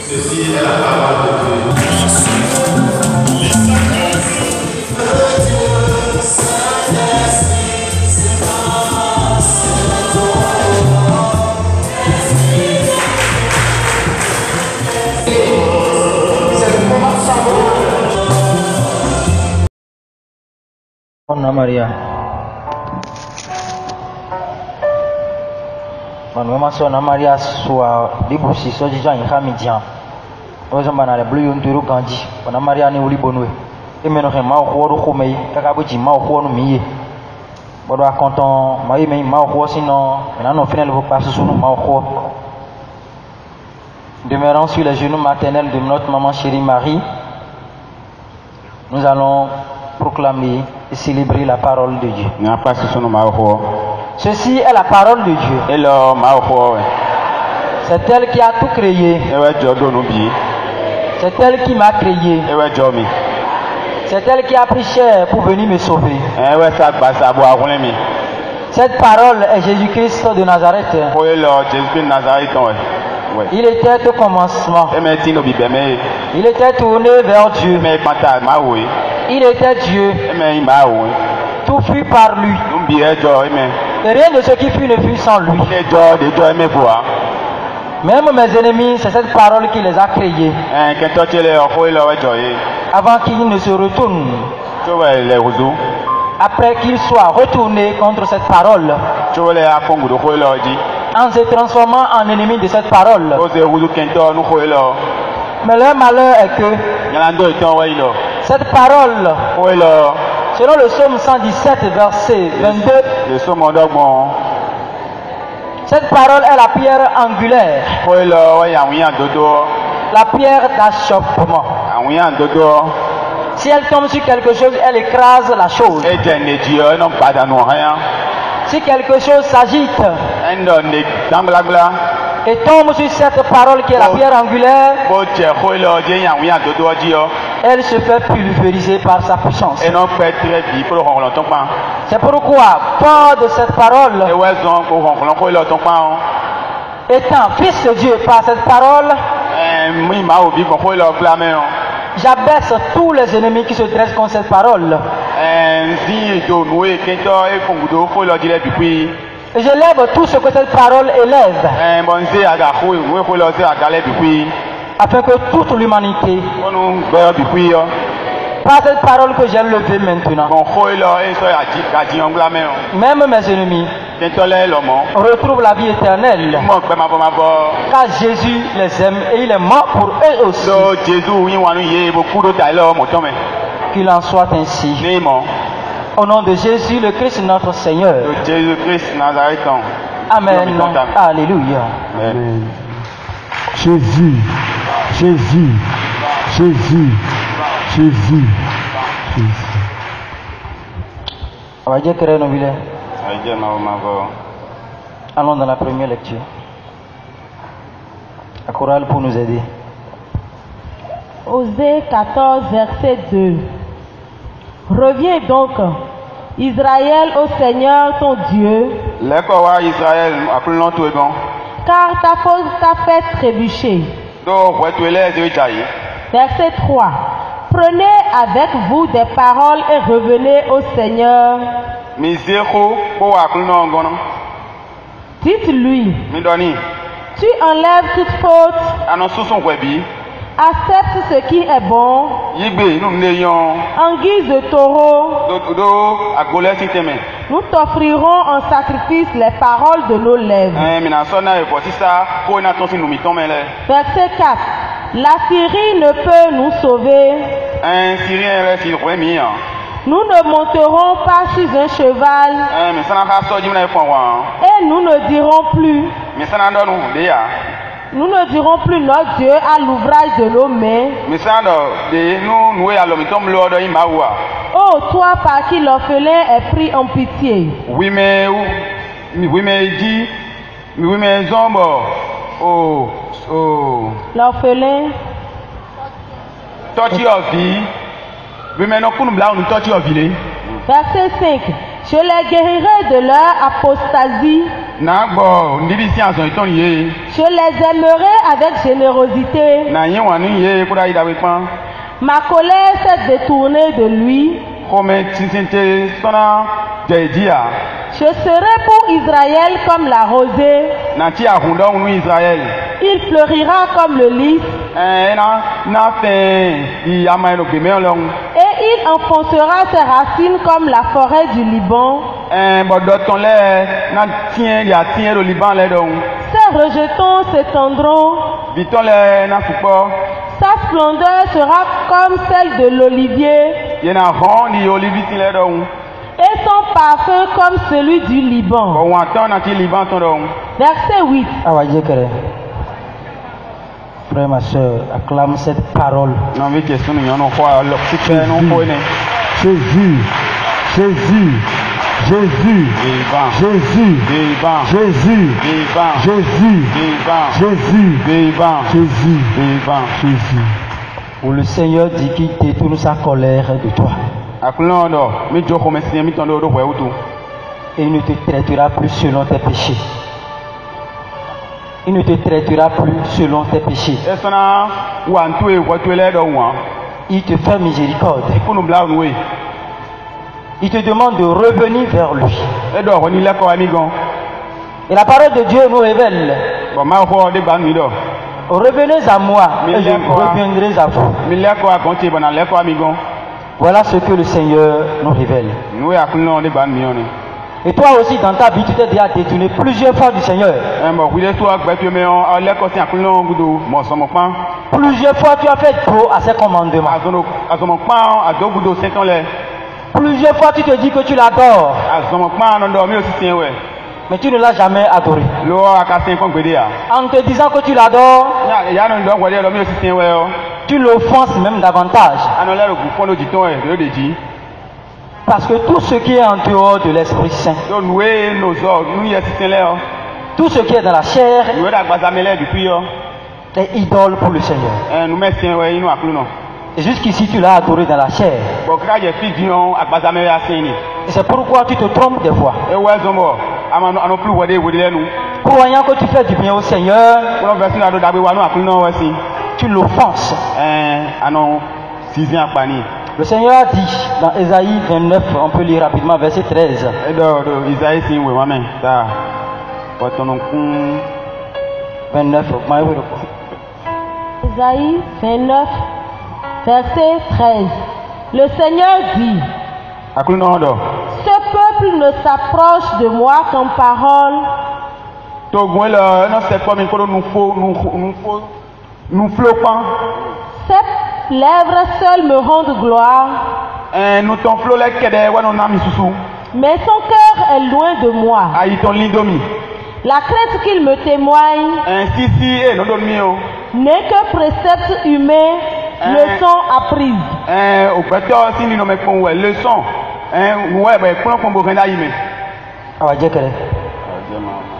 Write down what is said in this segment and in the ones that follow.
Ceci est la parole de Dieu. Maria. Manuema sona Maria soit libusi so jija in khamidian. Ozo banale blue yonduru ganji. Bana Maria ni uli bonwe. Emeno he ma okhoro khomei kaka buji ma okhoro miye. Bodo akonton ma yeme ma okhoro sinon na no final vous passe sous ma okhoro. Demeurant sur les genoux maternels de notre maman chérie Marie, nous allons proclamer et célébrer la parole de Dieu. Ceci est la parole de Dieu. C'est elle qui a tout créé. C'est elle qui m'a créé. C'est elle qui a pris chair pour venir me sauver. Cette parole est Jésus-Christ de Nazareth. Il était au commencement. Il était tourné vers Dieu. Il était Dieu. Tout fut par lui. Et rien de ce qui fut ne fut sans lui. Même mes ennemis, c'est cette parole qui les a créés. Avant qu'ils ne se retournent. Après qu'ils soient retournés contre cette parole. En se transformant en ennemis de cette parole. Mais leur malheur est que cette parole, selon le psaume 117, verset 22, cette parole est la pierre angulaire, la pierre d'achoppement. Si elle tombe sur quelque chose, elle écrase la chose. Si quelque chose s'agite et tombe sur cette parole qui est la pierre angulaire, elle se fait pulvériser par sa puissance. C'est pourquoi, fort de cette parole, étant fils de Dieu par cette parole, j'abaisse tous les ennemis qui se dressent contre cette parole. Et je lève tout ce que cette parole élève. Afin que toute l'humanité, par cette parole que j'ai levée maintenant, même mes ennemis, retrouvent la vie éternelle. Car Jésus les aime et il est mort pour eux aussi. Qu'il en soit ainsi. Au nom de Jésus le Christ notre Seigneur. Amen. Alléluia. Amen. Jésus, Jésus, Jésus, Jésus, Jésus. Allons dans la première lecture. La chorale pour nous aider. Osée 14, verset 2. Reviens donc, Israël, au Seigneur ton Dieu, car ta faute t'a fait trébucher. Verset 3. Prenez avec vous des paroles et revenez au Seigneur. Dites-lui, tu enlèves toute faute, accepte ce qui est bon, en guise de taureau, nous t'offrirons en sacrifice les paroles de nos lèvres. Verset 4. La Syrie ne peut nous sauver. Nous ne monterons pas sur un cheval. Et nous ne dirons plus. Nous ne dirons plus notre Dieu à l'ouvrage de nos mains. Oh, toi par qui l'orphelin est pris en pitié. L'orphelin. Verset 5. Je les guérirai de leur apostasie. Na gbo ndidi si azon iton ye. Je les aimerai avec générosité. Na yin wa nu ye ko da ida we pan. Ma colère s'est détournée de lui. Comme tisinte sona jedia. Je serai pour Israël comme la rosée. Na ti ahundo nu Israël. Il fleurira comme le lys. Na fe I amailo gbe me Ọlọ́run. Et il enfoncera ses racines comme la forêt du Liban. Bodo ton le na tien ya tien le Liban le don. Ses rejetons s'étendront. Biton le na fupo. Sa splendeur sera comme celle de l'olivier. Yena ron ni olivier le don. Et son parfum comme celui du Liban. Bon attend na ti Liban ton don. Verset 8. Frère, ma soeur, acclame cette parole. Non, mais question, nous n'avons pas le petit non connaît. Jésus, Jésus, Jésus, Jésus, Jésus, Jésus, Jésus, Jésus, Jésus. Où le Seigneur dit qu'il détourne sa colère de toi. Et il ne te traitera plus selon tes péchés. Il ne te traitera plus selon tes péchés. Il te fait miséricorde. Il te demande de revenir vers lui. Et la parole de Dieu nous révèle: revenez à moi et je reviendrai à vous. Voilà ce que le Seigneur nous révèle. Et toi aussi, dans ta vie, tu t'es déjà détourné plusieurs fois du Seigneur. Plusieurs fois, tu as fait trop à ses commandements. Plusieurs fois, tu te dis que tu l'adores. Mais tu ne l'as jamais adoré. En te disant que tu l'adores, tu l'offenses même davantage. Parce que tout ce qui est en dehors de l'Esprit Saint, tout ce qui est dans la chair, est idole pour le Seigneur. Et jusqu'ici, tu l'as adoré dans la chair. Et c'est pourquoi tu te trompes des fois. Croyant que tu fais du bien au Seigneur, tu l'offenses. Le Seigneur a dit dans Ésaïe 29, on peut lire rapidement, verset 13. Ésaïe 29, verset 13. Le Seigneur dit: ce peuple ne s'approche de moi qu'en parole. Ses lèvres seules me rendent gloire. Mais son cœur est loin de moi. La crainte qu'il me témoigne n'est que précepte humain, leçon apprise.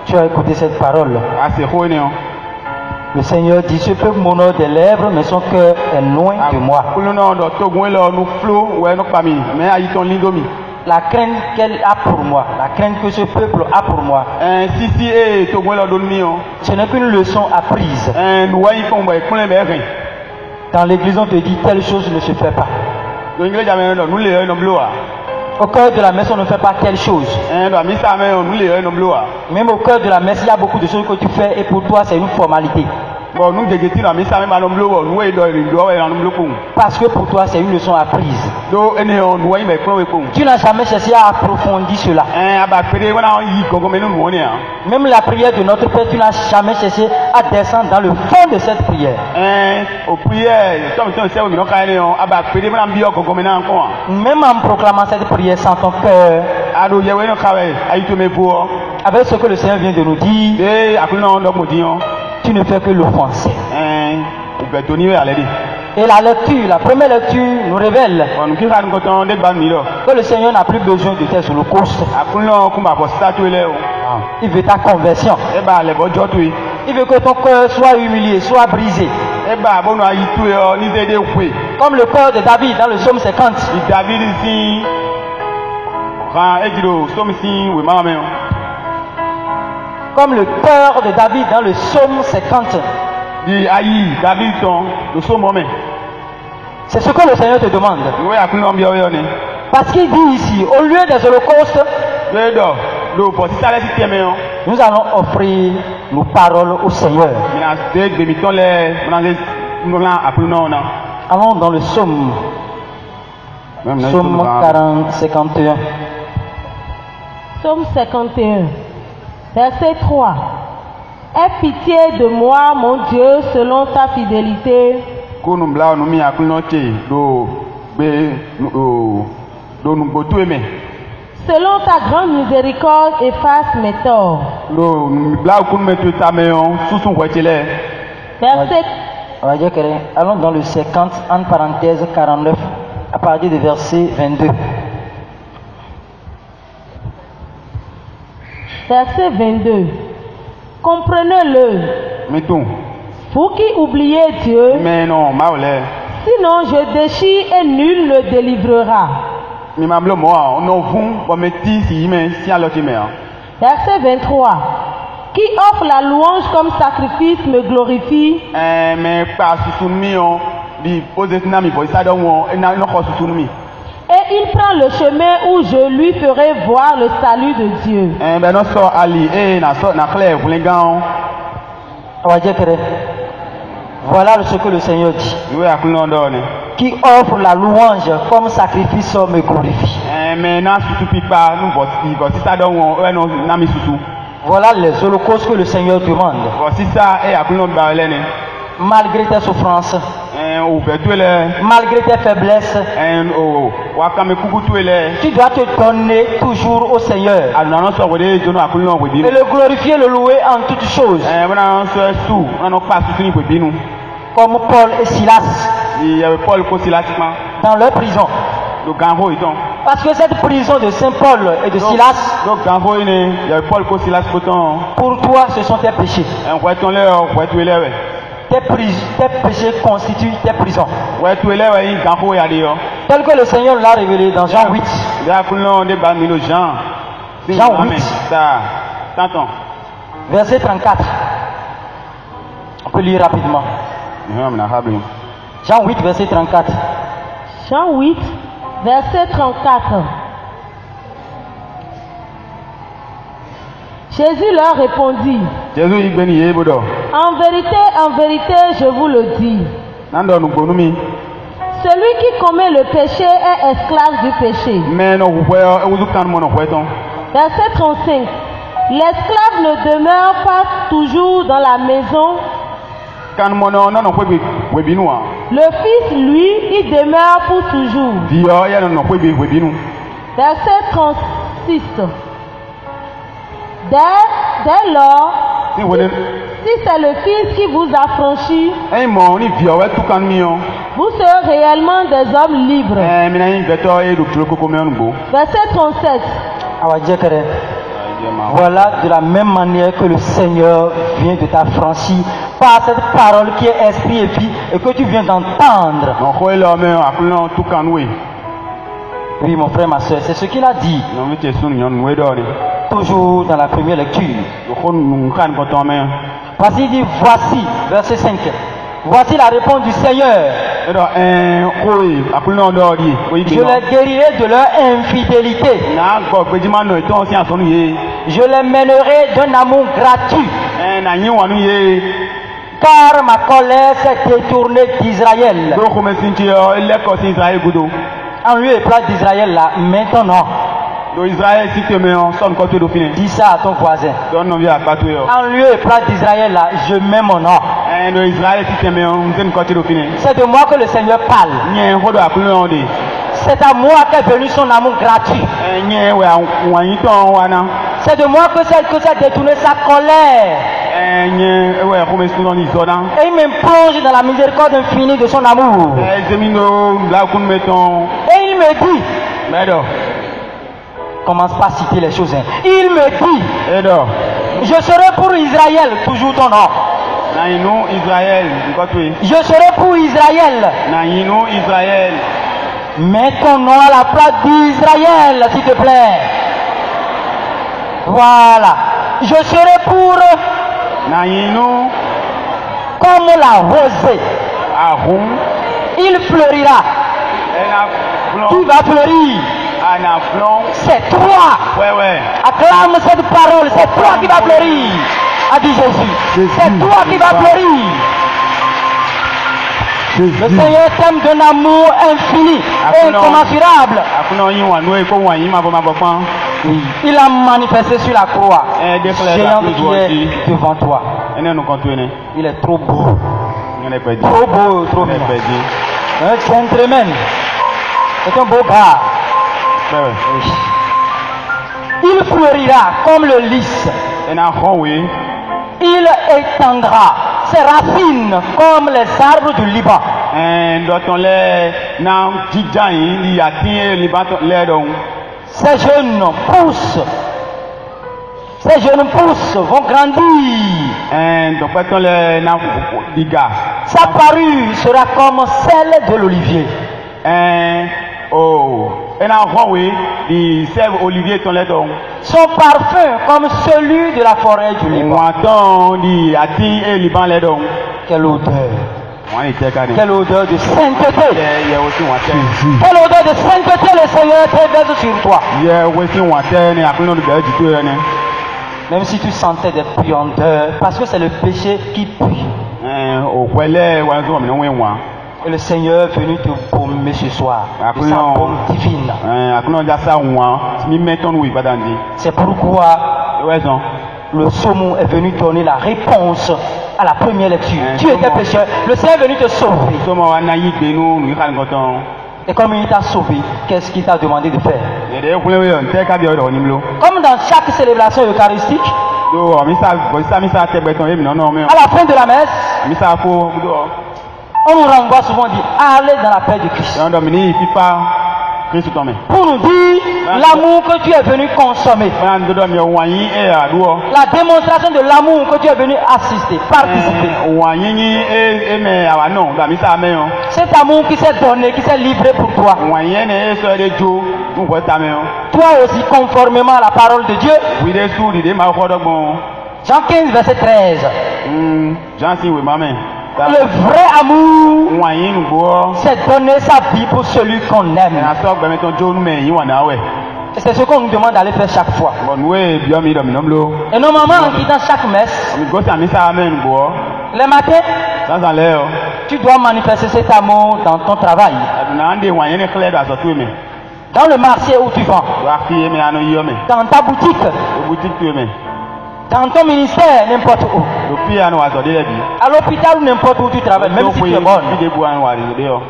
Tu as écouté cette parole. Le Seigneur dit: ce peuple m'honore des lèvres, mais son cœur est loin de moi. La crainte qu'elle a pour moi, la crainte que ce peuple a pour moi, ce n'est qu'une leçon apprise. Dans l'église, on te dit telle chose ne se fait pas. Au cœur de la messe, on ne fait pas telle chose. Même au cœur de la messe, il y a beaucoup de choses que tu fais et pour toi, c'est une formalité. Parce que pour toi, c'est une leçon apprise. Tu n'as jamais cherché à approfondir cela. Même la prière de notre Père, tu n'as jamais cherché à descendre dans le fond de cette prière. Même en proclamant cette prière sans ton cœur, avec ce que le Seigneur vient de nous dire, tu ne fais que l'offenser. Et la lecture, la première lecture nous révèle que le Seigneur n'a plus besoin de tes holocaustes. Il veut ta conversion. Il veut que ton cœur soit humilié, soit brisé. Comme le cœur de David dans le psaume 50. Comme le cœur de David dans le psaume 50. C'est ce que le Seigneur te demande. Parce qu'il dit ici, au lieu des holocaustes, nous allons offrir nos paroles au Seigneur. Allons dans le psaume. Psaume 51. Psaume 51, verset 3. Aie pitié de moi, mon Dieu, selon ta fidélité. Selon ta grande miséricorde, efface mes torts. Verset. Allons dans le 50, en parenthèse 49, à partir du verset 22. Verset 22. Comprenez-le. Vous qui oubliez Dieu, sinon je déchire et nul ne délivrera. Verset 23. Qui offre la louange comme sacrifice me glorifie. Et il prend le chemin où je lui ferai voir le salut de Dieu. Voilà ce que le Seigneur dit. Qui offre la louange comme sacrifice me glorifie. Voilà les holocaustes que le Seigneur demande. Malgré tes souffrances, malgré tes faiblesses, tu dois te donner toujours au Seigneur et le glorifier, le louer en toutes choses. Comme Paul et Silas dans leur prison. Parce que cette prison de Saint Paul et de Silas, pour toi ce sont tes péchés. Tes péchés constituent tes prisons. Tel que le Seigneur l'a révélé dans Jean 8. Jean 8. Verset 34. On peut lire rapidement. Jean 8, verset 34. Jean 8, verset 34. Jésus leur répondit. En vérité, je vous le dis. Celui qui commet le péché est esclave du péché. Verset 35. L'esclave ne demeure pas toujours dans la maison. Le Fils, lui, il demeure pour toujours. Verset 36. Dès lors, si c'est le Fils qui vous affranchit, vous serez réellement des hommes libres. Verset 37. Voilà de la même manière que le Seigneur vient de t'affranchir par cette parole qui est esprit et vie et que tu viens d'entendre. Oui, mon frère, ma soeur, c'est ce qu'il a dit. Toujours dans la première lecture. Parce qu'il dit, voici, verset 5. Voici la réponse du Seigneur. Je les guérirai de leur infidélité. Je les mènerai d'un amour gratuit. Car ma colère s'est détournée d'Israël. En lieu et place d'Israël là, maintenant. Dis ça à ton voisin. En lieu et place d'Israël là, je mets mon nom. C'est de moi que le Seigneur parle. C'est à moi qu'est venu son amour gratuit. C'est de moi que c'est détourné sa colère. Et il me plonge dans la miséricorde infinie de son amour. Et il me dit, commence pas à citer les choses. Il me dit, je serai pour Israël toujours ton nom. Je serai pour Israël Mets ton nom à la place d'Israël, s'il te plaît. Voilà. Je serai pour comme la rosée. Il fleurira. Tu vas fleurir. C'est toi. Acclame cette parole. C'est toi qui vas fleurir. A dit Jésus. C'est toi qui vas fleurir. Le Seigneur t'aime d'un amour infini et incommensurable. Il a manifesté sur la croix, géant qui est devant toi. Il est trop beau. Trop beau, trop bien. Un gentleman. C'est un beau gars. Il fleurira comme le lys. Il étendra ses racines comme les arbres du Liban. Ces jeunes pousses vont grandir. Sa parure sera comme celle de l'olivier. Son parfum comme celui de la forêt du Liban. Quelle odeur! Quelle odeur de sainteté! Quelle odeur de sainteté le Seigneur déverse sur toi! Même si tu sentais des puanteurs, parce que c'est le péché qui pue. Et le Seigneur est venu te baumer ce soir de sa baume divine. C'est pourquoi le saumon est venu donner la réponse à la première lecture. Tu étais pécheur, le Seigneur est venu te sauver. Et comme il t'a sauvé, qu'est-ce qu'il t'a demandé de faire? Comme dans chaque célébration eucharistique, à la fin de la messe, on nous renvoie souvent dire allez dans la paix de Christ. Pour nous dire l'amour que tu es venu consommer. La démonstration de l'amour que tu es venu assister, participer. Cet amour qui s'est donné, qui s'est livré pour toi. Toi aussi, conformément à la parole de Dieu. Jean 15, verset 13. Le vrai amour, c'est donner sa vie pour celui qu'on aime. Et c'est ce qu'on nous demande d'aller faire chaque fois. Et normalement, en quittant chaque messe, les matins, tu dois manifester cet amour dans ton travail. Dans le marché où tu vends, dans ta boutique, dans ton ministère, n'importe où. À l'hôpital ou n'importe où tu travailles, même si tu es bonne.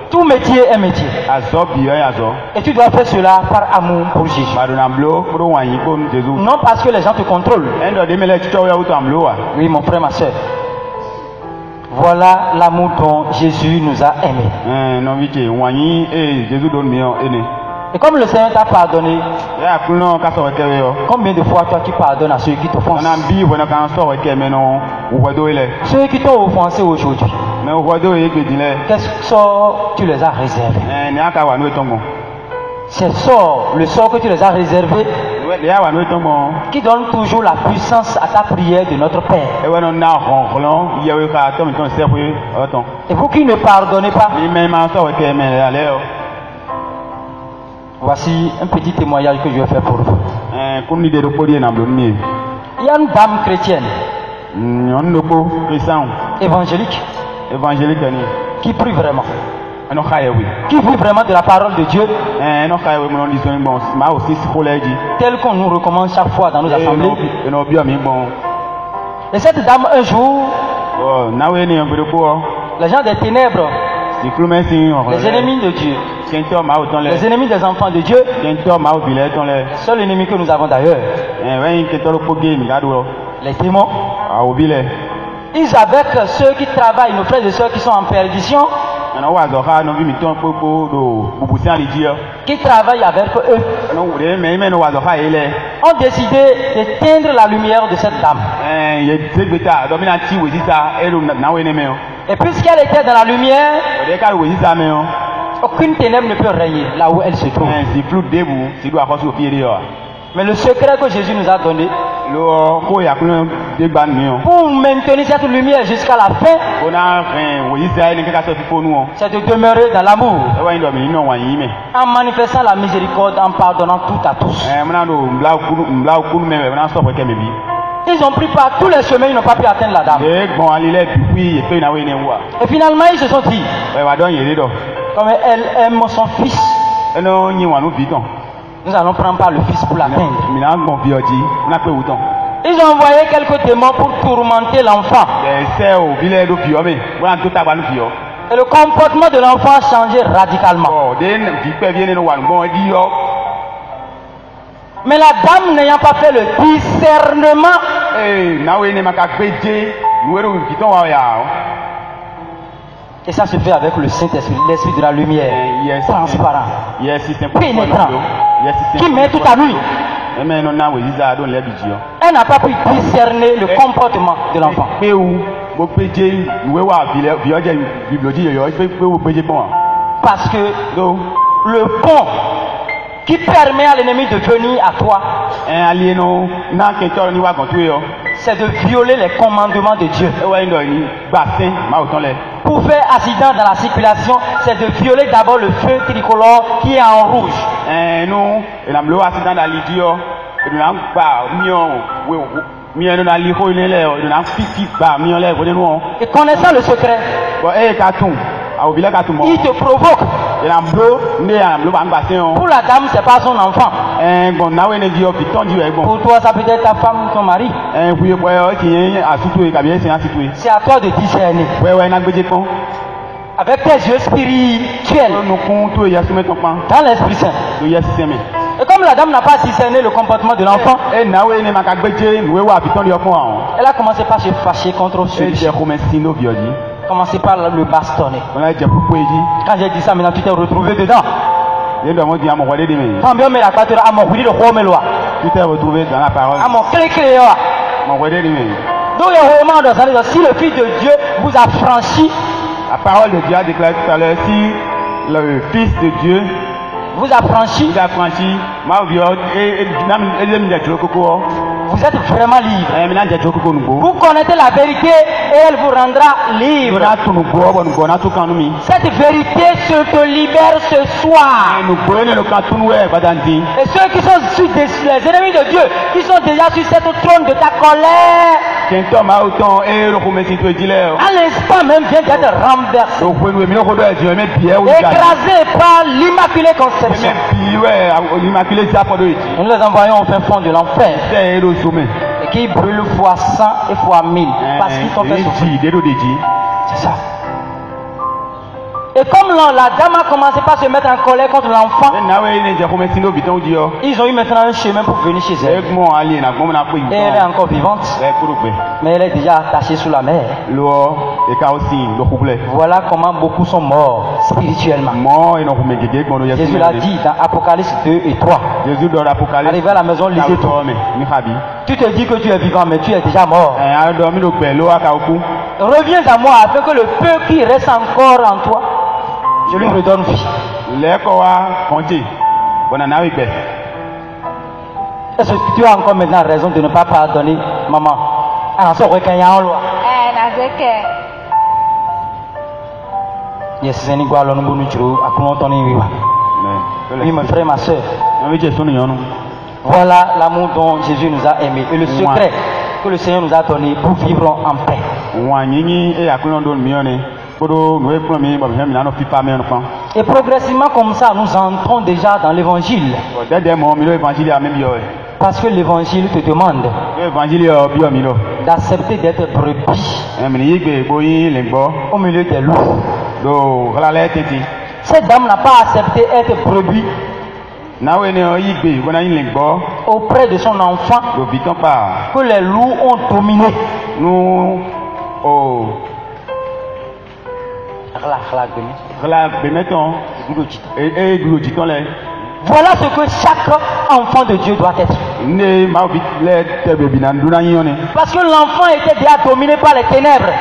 Tout métier est métier. Et tu dois faire cela par amour pour Jésus. Non parce que les gens te contrôlent. Oui, mon frère, ma soeur. Voilà l'amour dont Jésus nous a aimés. Et comme le Seigneur t'a pardonné, combien de fois toi tu pardonnes à ceux qui t'offensent? Ceux qui t'ont offensé aujourd'hui, quel sort tu les as réservés? C'est le sort que tu les as réservé, qui donne toujours la puissance à ta prière de notre Père. Et vous qui ne pardonnez pas, voici un petit témoignage que je vais faire pour vous. Il y a une dame chrétienne, évangélique, qui prie vraiment, qui vit vraiment de la parole de Dieu, telle qu'on nous recommande chaque fois dans nos assemblées. Et cette dame, un jour, les gens des ténèbres, les ennemis de Dieu, les ennemis des enfants de Dieu, seul ennemi que nous avons d'ailleurs, les démons, ils avec ceux qui travaillent, nos frères et sœurs qui sont en perdition, qui travaillent avec eux, ont décidé d'éteindre la lumière de cette dame. Et puisqu'elle était dans la lumière, Aucune ténèbre ne peut régner là où elle se trouve. Si flou debout, si doit passer au pied dehors. Mais le secret que Jésus nous a donné Pour maintenir cette lumière jusqu'à la fin, c'est de demeurer dans l'amour, en manifestant la miséricorde, en pardonnant tout à tous. Ils ont pris par tous les chemins, ils n'ont pas pu atteindre la dame. Et finalement, ils se sont dit, comme elle aime son fils, nous allons prendre par le fils pour l'atteindre. Ils ont envoyé quelques démons pour tourmenter l'enfant. Et le comportement de l'enfant a changé radicalement. Mais la dame n'ayant pas fait le discernement, et ça se fait avec le Saint-Esprit, l'Esprit de la lumière, transparent, pénétrant, qui met tout à lui. Elle n'a pas pu discerner le comportement de l'enfant. Parce que le pont qui permet à l'ennemi de venir à toi, c'est de violer les commandements de Dieu. Pour faire accident dans la circulation, c'est de violer d'abord le feu tricolore qui est en rouge. Et connaissant le secret, il te provoque. Pour la dame, c'est pas son enfant. Pour toi, ça peut être ta femme, ton mari. C'est à toi de discerner. Avec tes yeux spirituels. Dans l'Esprit Saint. Et comme la dame n'a pas discerné le comportement de l'enfant, elle a commencé par se fâcher contre celui-ci. Commencé par le bastonner. Quand j'ai dit ça, maintenant tu t'es retrouvé dedans. Quand bien mais la pâture à mon oui, le roi me loi. Tu t'es retrouvé dans la parole. À mon clé. Donc si le Fils de Dieu vous a franchi, la parole de Dieu a déclaré tout à l'heure, si le Fils de Dieu vous a franchi, vous êtes vraiment libre. Vous connaissez la vérité et elle vous rendra libre. Cette vérité se te libère ce soir. Et ceux qui sont sur les ennemis de Dieu, qui sont déjà sur cette trône de ta colère, à l'instant même vient d'être renversé, écrasé par l'Immaculée Conception. Nous les envoyons au fin fond de l'enfer. Et qui brûlent fois 100 et fois 1000 parce qu'ils sont fait souffrir. C'est ça. Et comme la dame a commencé par se mettre en colère contre l'enfant, ils ont eu maintenant un chemin pour venir chez elle. Et elle est encore vivante, mais elle est déjà attachée sous la mer. Voilà comment beaucoup sont morts spirituellement. Jésus l'a dit dans Apocalypse 2 et 3. Arrivé à la maison, lisez tout. Tu te dis que tu es vivant, mais tu es déjà mort. Reviens à moi afin que le peu qui reste encore en toi, je lui redonne vie. Est-ce que tu as encore maintenant raison de ne pas pardonner, maman? Yes, c'est une gueule, oui, mon frère, ma soeur. Voilà l'amour dont Jésus nous a aimés et le secret que le Seigneur nous a donné pour vivre en paix. Et progressivement comme ça, nous entrons déjà dans l'évangile. Parce que l'évangile te demande d'accepter d'être brebis au milieu des loups. Cette dame n'a pas accepté d'être brebis auprès de son enfant que les loups ont dominé. Voilà ce que chaque enfant de Dieu doit être. Parce que l'enfant était déjà dominé par les ténèbres.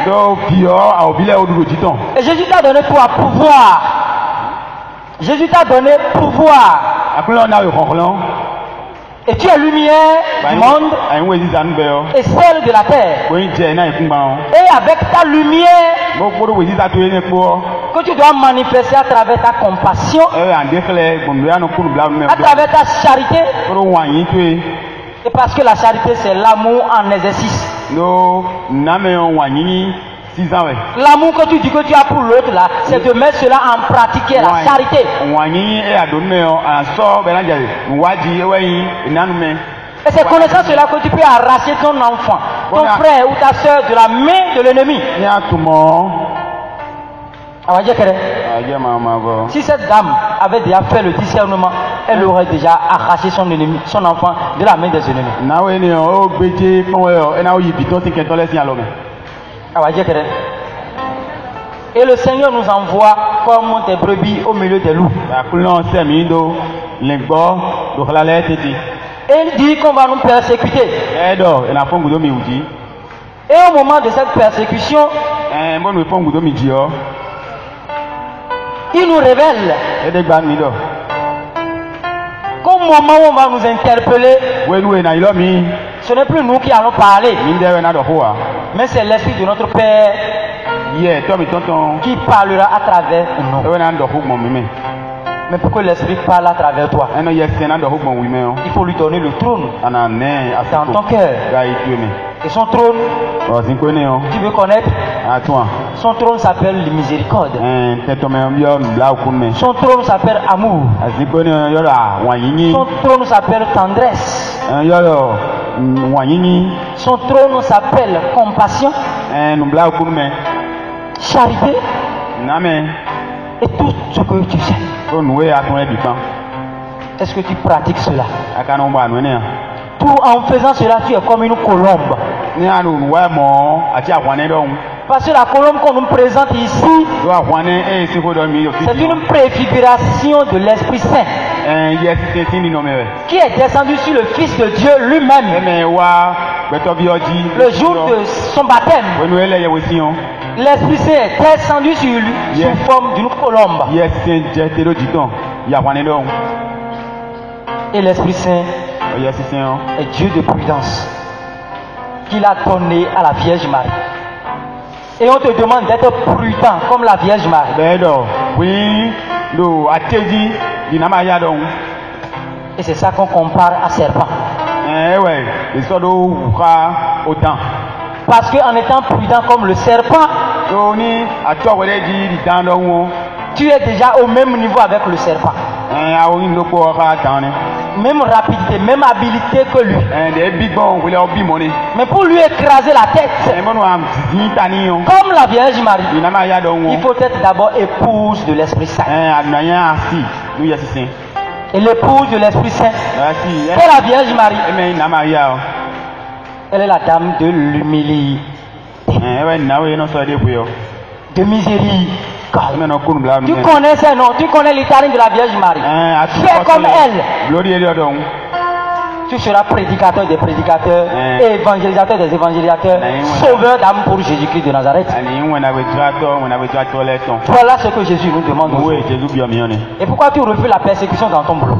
Et Jésus t'a donné toi pouvoir Jésus t'a donné pouvoir. Et tu es lumière du monde et celle de la terre. Et avec ta lumière que tu dois manifester à travers ta compassion, à travers ta charité. Et parce que la charité c'est l'amour en exercice. L'amour que tu dis que tu as pour l'autre là, c'est de mettre cela en pratique, la charité. Et c'est connaissant cela que tu peux arracher ton enfant, ton frère ou ta soeur de la main de l'ennemi. Si cette dame avait déjà fait le discernement, elle aurait déjà arraché son ennemi, son enfant de la main des ennemis. Et le Seigneur nous envoie comme des brebis au milieu des loups. Et il dit qu'on va nous persécuter. Et au moment de cette persécution, il nous révèle qu'au moment où on va nous interpeller, ce n'est plus nous qui allons parler, mais c'est l'Esprit de notre Père qui parlera à travers nous. Mais pour que l'Esprit parle à travers toi, il faut lui donner le trône dans ton cœur. Et son trône, tu veux connaître? Son trône s'appelle miséricorde. Son trône s'appelle amour. Son trône s'appelle tendresse. Son trône s'appelle compassion, charité et tout ce que tu sais. Est-ce que tu pratiques cela? Tout en faisant cela, tu es comme une colombe. Parce que la colombe qu'on nous présente ici, c'est une préfiguration de l'Esprit Saint qui est descendu sur le Fils de Dieu lui-même le jour de son baptême. L'Esprit Saint est descendu sur lui sous forme d'une colombe. Et l'Esprit Saint est Dieu de prudence qu'il a donné à la Vierge Marie. Et on te demande d'être prudent comme la Vierge Marie. Et c'est ça qu'on compare à serpent. Parce qu'en étant prudent comme le serpent, tu es déjà au même niveau avec le serpent. Même rapidité, même habilité que lui. Mais pour lui écraser la tête, comme la Vierge Marie, il faut être d'abord épouse de l'Esprit Saint. Et l'épouse de l'Esprit Saint, c'est la Vierge Marie. Elle est la dame de l'humilité, de miséricorde. Tu connais ces noms, tu connais l'Italie de la Vierge Marie. Fais comme elle. Tu seras prédicateur des prédicateurs, évangélisateur des évangélisateurs, sauveur d'âme pour Jésus-Christ de Nazareth. Voilà ce que Jésus nous demande. Et pourquoi tu refuses la persécution dans ton boulot?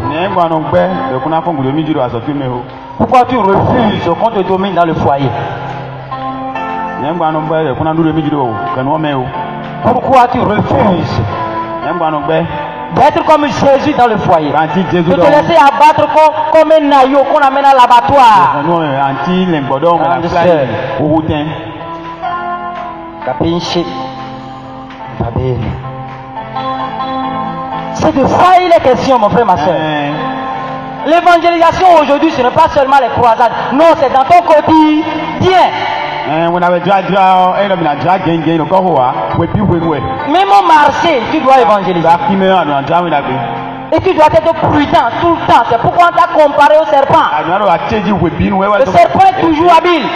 Pourquoi tu refuses qu'on te domine dans le foyer? Pourquoi tu refuses d'être comme Jésus dans le foyer? De te laisser abattre comme un naïo qu'on amène à l'abattoir. C'est de ça il est question, mon frère, ma soeur. L'évangélisation aujourd'hui, ce n'est pas seulement les croisades. Non, c'est dans ton quotidien. Même au marché, tu dois évangéliser. Et tu dois être prudent tout le temps. C'est pourquoi on t'a comparé au serpent. Le serpent est toujours habile.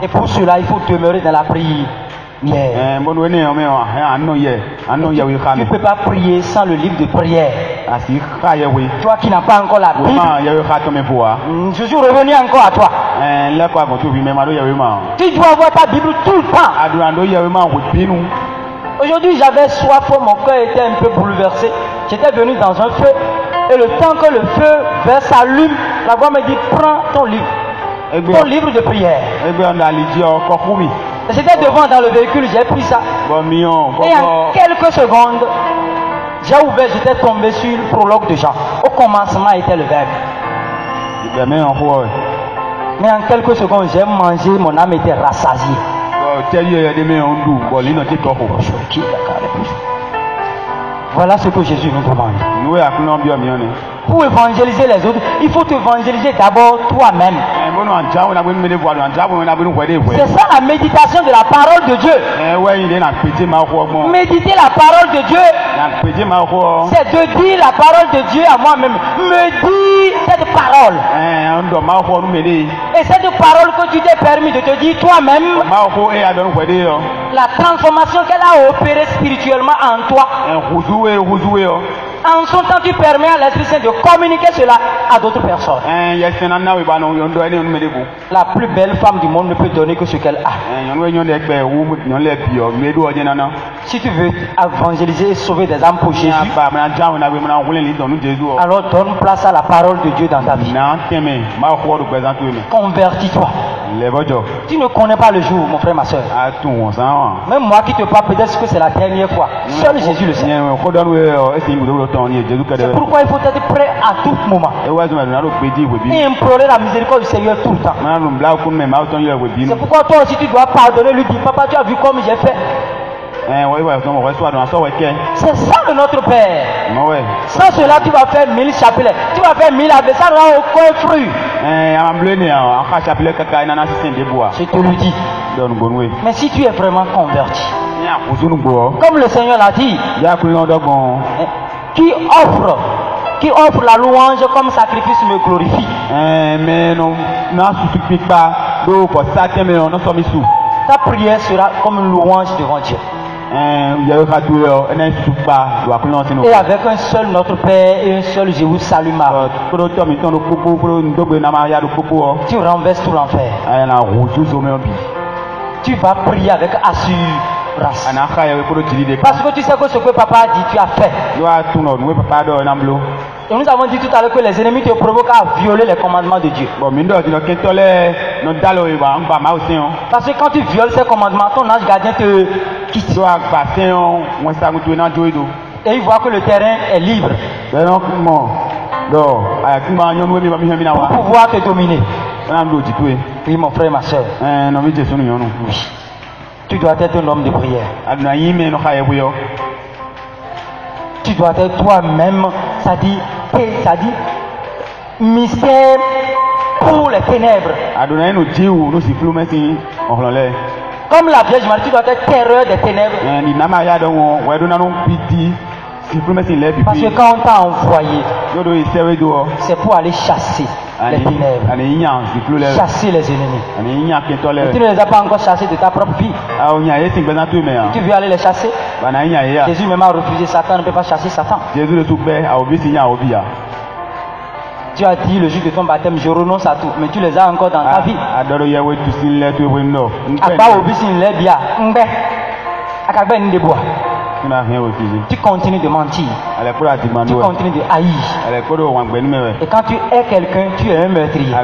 Et pour cela, il faut demeurer dans la prière. Tu ne peux pas prier sans le livre de prière. Toi qui n'as pas encore la Bible, je suis revenu encore à toi. Tu dois avoir ta Bible tout le temps. Aujourd'hui, j'avais soif, mon cœur était un peu bouleversé. J'étais venu dans un feu. Et le temps que le feu s'allume, la voix me dit, prends ton livre. Ton livre de prière. J'étais devant dans le véhicule, j'ai pris ça. Et en quelques secondes, j'ai ouvert, j'étais tombé sur le prologue de Jean. Au commencement était le verbe. Mais en quelques secondes, j'ai mangé, mon âme était rassasiée. Voilà ce que Jésus nous demande. Pour évangéliser les autres, il faut évangéliser d'abord toi-même. C'est ça la méditation de la parole de Dieu. Méditer la parole de Dieu, c'est de dire la parole de Dieu à moi-même. Me dis cette parole. Et cette parole que tu t'es permis de te dire toi-même, la transformation qu'elle a opérée spirituellement en toi. En son temps, tu permets à l'Esprit Saint de communiquer cela à d'autres personnes. La plus belle femme du monde ne peut donner que ce qu'elle a. Si tu veux évangéliser et sauver des âmes pour Jésus, alors donne place à la parole de Dieu dans ta vie. Convertis-toi. Tu ne connais pas le jour, mon frère, ma soeur. Même moi qui te parle, peut-être que c'est la dernière fois. Seul Jésus le sait. C'est pourquoi il faut être prêt à tout moment et implorer la miséricorde du Seigneur tout le temps. C'est pourquoi toi aussi tu dois pardonner, lui dire, papa, tu as vu comme j'ai fait. C'est ça de notre Père. Sans cela, tu vas faire 1000 chapelets. Tu vas faire 1000 abbés. Ça n'aura aucun fruit. Je te le dis. Mais si tu es vraiment converti, comme le Seigneur l'a dit, qui offre la louange comme sacrifice me glorifie. Ta prière sera comme une louange devant Dieu. Et avec un seul notre Père et un seul Jésus, salut Marie. Tu renverses tout l'enfer. Tu vas prier avec assurance. Parce que tu sais que ce que papa a dit, tu as fait. Et nous avons dit tout à l'heure que les ennemis te provoquent à violer les commandements de Dieu. Parce que quand tu violes ces commandements, ton ange gardien te quitte. Et il voit que le terrain est libre pour pouvoir te dominer. Oui, mon frère et ma soeur. Oui. Tu dois être un homme de prière. Tu dois être toi-même, ça dit mystère pour les ténèbres. Comme la Vierge Marie, tu dois être terreur des ténèbres. Parce que quand on t'a envoyé, c'est pour aller chasser les ténèbres, chasser les ennemis. Et tu ne les as pas encore chassés de ta propre vie. Tu veux aller les chasser? Jésus même a refusé. Satan ne peut pas chasser Satan. Tu as dit le jour de ton baptême, je renonce à tout, mais tu les as encore dans ta vie. Tu continues de mentir. Tu continues de haïr. Et quand tu es quelqu'un, tu es un meurtrier.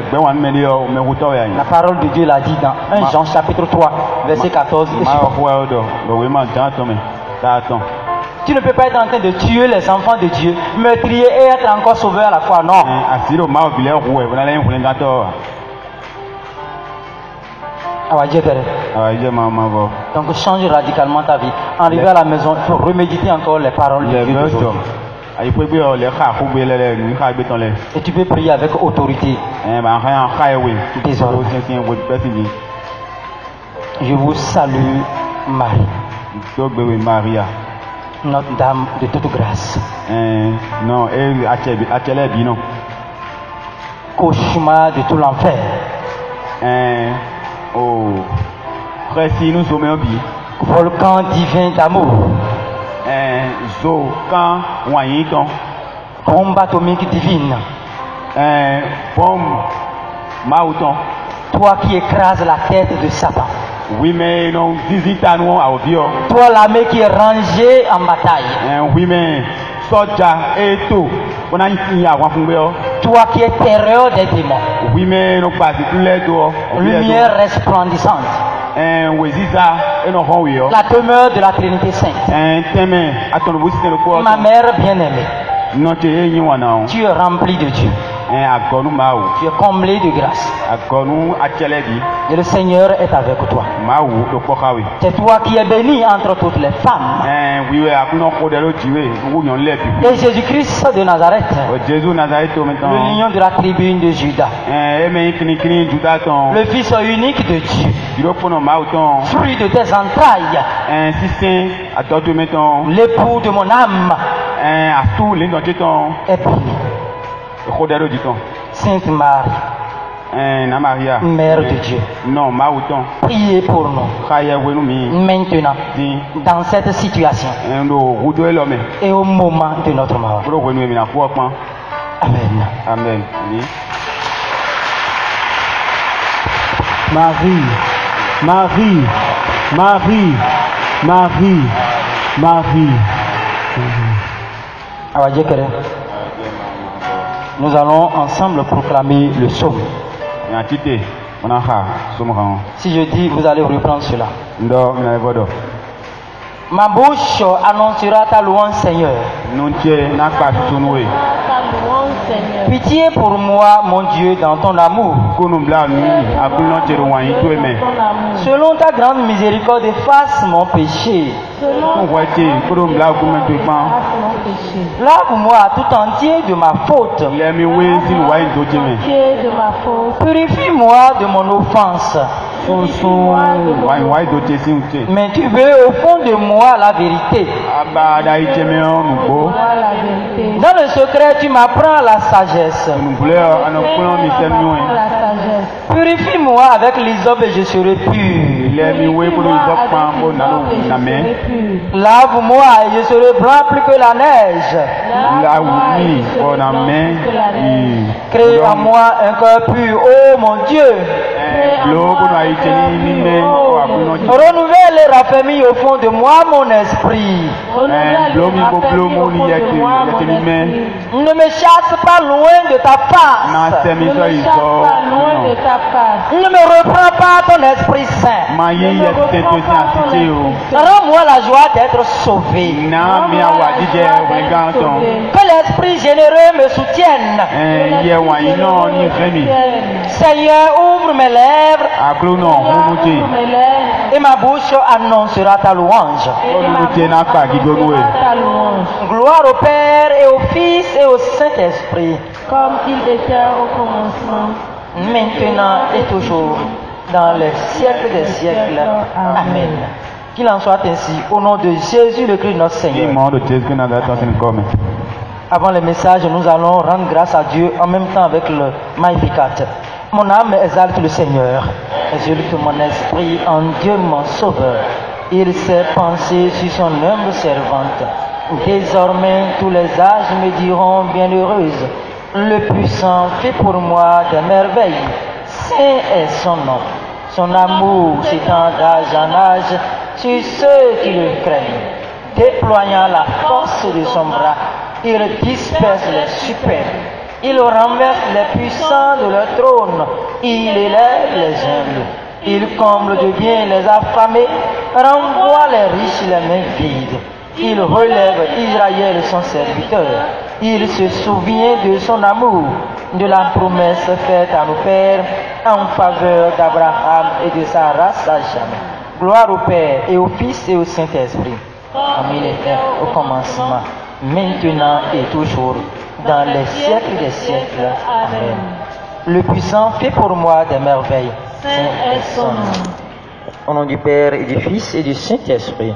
La parole de Dieu l'a dit dans 1 Jean chapitre 3, verset 14 et suivant. Tu ne peux pas être en train de tuer les enfants de Dieu, meurtrier et être encore sauveur à la fois. Non. Donc change radicalement ta vie. Arrivé à la maison, il faut reméditer encore les paroles de Dieu. Et tu peux prier avec autorité. Désolé. Je vous salue, Marie. Notre Dame de toute grâce. Cauchemar de tout l'enfer. Volcan divin d'amour. Bombe atomique divine. Toi qui écrases la tête de Satan. Oui, mais non, visita nous à Obio. Toi l'armée qui est rangée en bataille. Oui, mais soja et tout. On a ici à Wafungweo. Toi qui es terreur des démons. Oui, mais non pas du tout les dos. Lumière resplendissante. Oui, ça et non oui. La demeure de la Trinité Sainte. Ma mère bien-aimée. Non, tu es rempli de Dieu. Tu es comblé de grâce. Et le Seigneur est avec toi. C'est toi qui es béni entre toutes les femmes. Et Jésus-Christ de Nazareth, le lion de la tribu de Juda, le fils unique de Dieu, fruit de tes entrailles, l'époux de mon âme, est béni. Sainte Marie, Mère de Dieu, priez pour nous maintenant dans cette situation et au moment de notre mort. Amen. Amen. Marie, Marie, Marie, Marie, Marie. Nous allons ensemble proclamer le psaume. Si je dis, vous allez reprendre cela. Ma bouche annoncera ta louange, Seigneur. Pitié pour moi, mon Dieu, dans ton amour. Selon ta grande miséricorde, efface mon péché. Lave-moi tout entier de ma faute. Purifie-moi de mon offense. Mais tu veux au fond de moi la vérité. Dans le secret, tu m'apprends la sagesse. Purifie-moi avec l'hysope et je serai pur. Lave-moi et je serai blanc plus que la neige. Crée en moi un cœur pur, oh mon Dieu. Renouvelle et raffermis au fond de moi mon esprit. Ne me chasse pas loin de ta face. Ne me reprends pas ton Esprit Saint. Rends-moi la joie d'être sauvé. Que l'Esprit généreux me soutienne. Seigneur, ouvre mes lèvres et ma bouche annoncera ta louange. Gloire au Père et au Fils et au Saint-Esprit, comme il était au commencement, maintenant et toujours, dans les siècles des siècles. Amen. Qu'il en soit ainsi, au nom de Jésus le Christ notre Seigneur. Avant le message, nous allons rendre grâce à Dieu en même temps avec le Magnificat. Mon âme exalte le Seigneur, exulte mon esprit en Dieu mon Sauveur. Il s'est pensé sur son humble servante. Désormais, tous les âges me diront bienheureuse. Le puissant fait pour moi des merveilles. Saint est son nom. Son amour s'étend d'âge en âge sur ceux qui le craignent. Déployant la force de son bras, il disperse les superbes. Il renverse les puissants de leur trône. Il élève les humbles. Il comble de bien les affamés, renvoie les riches les mains vides. Il relève Israël son serviteur. Il se souvient de son amour, de la promesse faite à nos pères en faveur d'Abraham et de sa race à jamais. Gloire au Père et au Fils et au Saint-Esprit, comme il était au commencement, maintenant et toujours, dans les siècles des siècles. Amen. Le puissant fait pour moi des merveilles. Saint est son nom. Au nom du Père et du Fils et du Saint-Esprit.